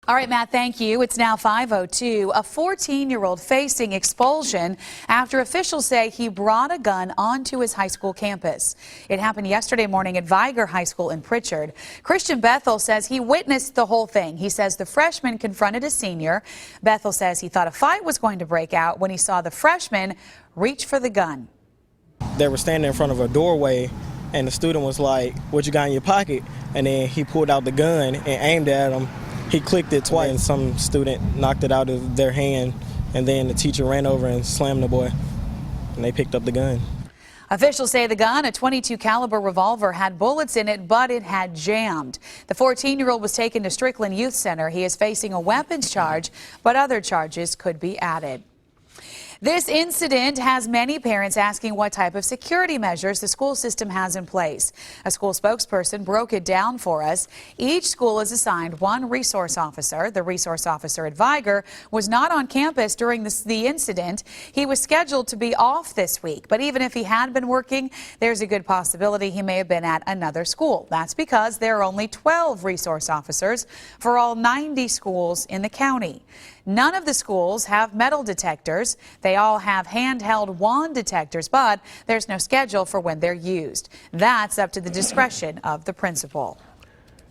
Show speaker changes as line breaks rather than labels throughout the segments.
All right, Matt, thank you. It's now 5:02. A 14-year-old facing expulsion after officials say he brought a gun onto his high school campus. It happened yesterday morning at Viger High School in Pritchard. Christian Bethel says he witnessed the whole thing. He says the freshman confronted a senior. Bethel says he thought a fight was going to break out when he saw the freshman reach for the gun.
They were standing in front of a doorway, and the student was like, "What you got in your pocket?" And then he pulled out the gun and aimed at him. He clicked it twice, and some student knocked it out of their hand, and then the teacher ran over and slammed the boy, and they picked up the gun.
Officials say the gun, a .22 caliber revolver, had bullets in it, but it had jammed. The 14-year-old was taken to Strickland Youth Center. He is facing a weapons charge, but other charges could be added. This incident has many parents asking what type of security measures the school system has in place. A school spokesperson broke it down for us. Each school is assigned one resource officer. The resource officer at Viger was not on campus during the incident. He was scheduled to be off this week, but even if he had been working, there's a good possibility he may have been at another school. That's because there are only 12 resource officers for all 90 schools in the county. None of the schools have metal detectors. They all have handheld wand detectors, but there's no schedule for when they're used. That's up to the discretion of the principal.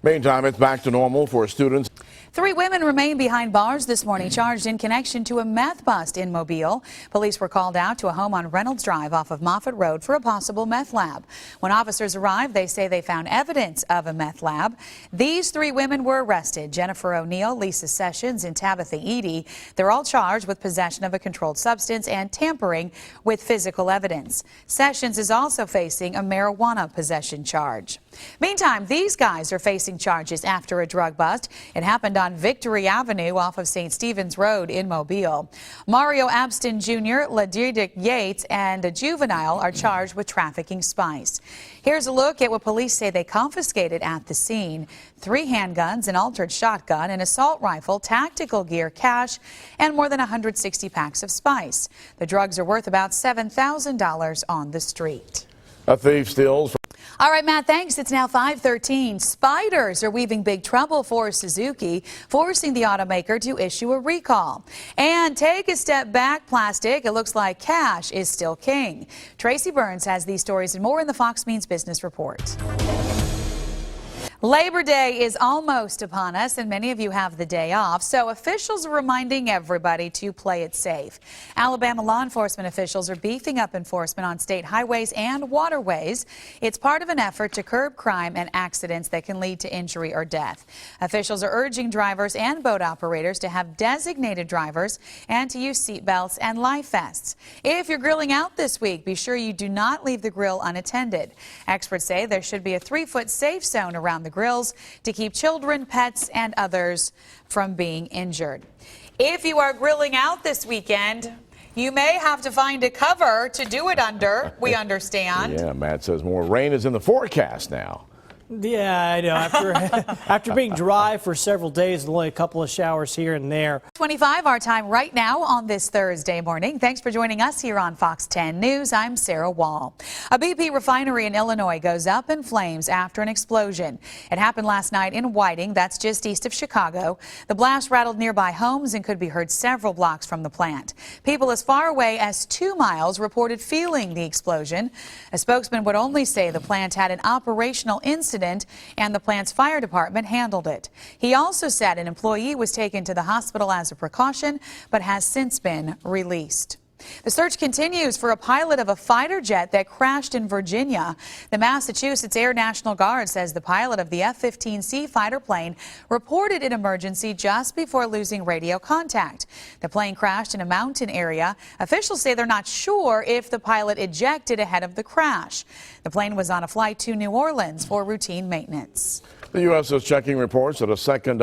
Meantime, it's back to normal for students.
3 women remain behind bars this morning, charged in connection to a meth bust in Mobile. Police were called out to a home on Reynolds Drive off of Moffett Road for a possible meth lab. When officers arrived, they say they found evidence of a meth lab. These 3 women were arrested: Jennifer O'Neill, Lisa Sessions, and Tabitha Eady. They're all charged with possession of a controlled substance and tampering with physical evidence. Sessions is also facing a marijuana possession charge. Meantime, these guys are facing charges after a drug bust. It happened on Victory Avenue off of St. Stephen's Road in Mobile. Mario Abston Jr., Ladridic Yates, and a juvenile are charged with trafficking spice. Here's a look at what police say they confiscated at the scene: 3 handguns, an altered shotgun, an assault rifle, tactical gear, cash, and more than 160 packs of spice. The drugs are worth about $7,000 on the street.
A thief steals.
All right, Matt, thanks. It's now 5:13. Spiders are weaving big trouble for Suzuki, forcing the automaker to issue a recall. And take a step back, plastic. It looks like cash is still king. Tracy Burns has these stories and more in the Fox Means Business Report. Labor Day is almost upon us, and many of you have the day off, so officials are reminding everybody to play it safe. Alabama law enforcement officials are beefing up enforcement on state highways and waterways. It's part of an effort to curb crime and accidents that can lead to injury or death. Officials are urging drivers and boat operators to have designated drivers and to use seat belts and life vests. If you're grilling out this week, be sure you do not leave the grill unattended. Experts say there should be a 3-foot safe zone around the grills to keep children, pets, and others from being injured. If you are grilling out this weekend, you may have to find a cover to do it under. We understand.
Yeah, Matt says more rain is in the forecast now.
Yeah, I know. After being dry for several days, only a couple of showers here and there.
25 our time right now on this Thursday morning. Thanks for joining us here on Fox 10 News. I'm Sarah Wall. A BP refinery in Illinois goes up in flames after an explosion. It happened last night in Whiting, that's just east of Chicago. The blast rattled nearby homes and could be heard several blocks from the plant. People as far away as 2 miles reported feeling the explosion. A spokesman would only say the plant had an operational incident and the plant's fire department handled it. He also said an employee was taken to the hospital as a precaution, but has since been released. The search continues for a pilot of a fighter jet that crashed in Virginia. The Massachusetts Air National Guard says the pilot of the F-15C fighter plane reported an emergency just before losing radio contact. The plane crashed in a mountain area. Officials say they're not sure if the pilot ejected ahead of the crash. The plane was on a flight to New Orleans for routine maintenance.
The U.S. is checking reports that a second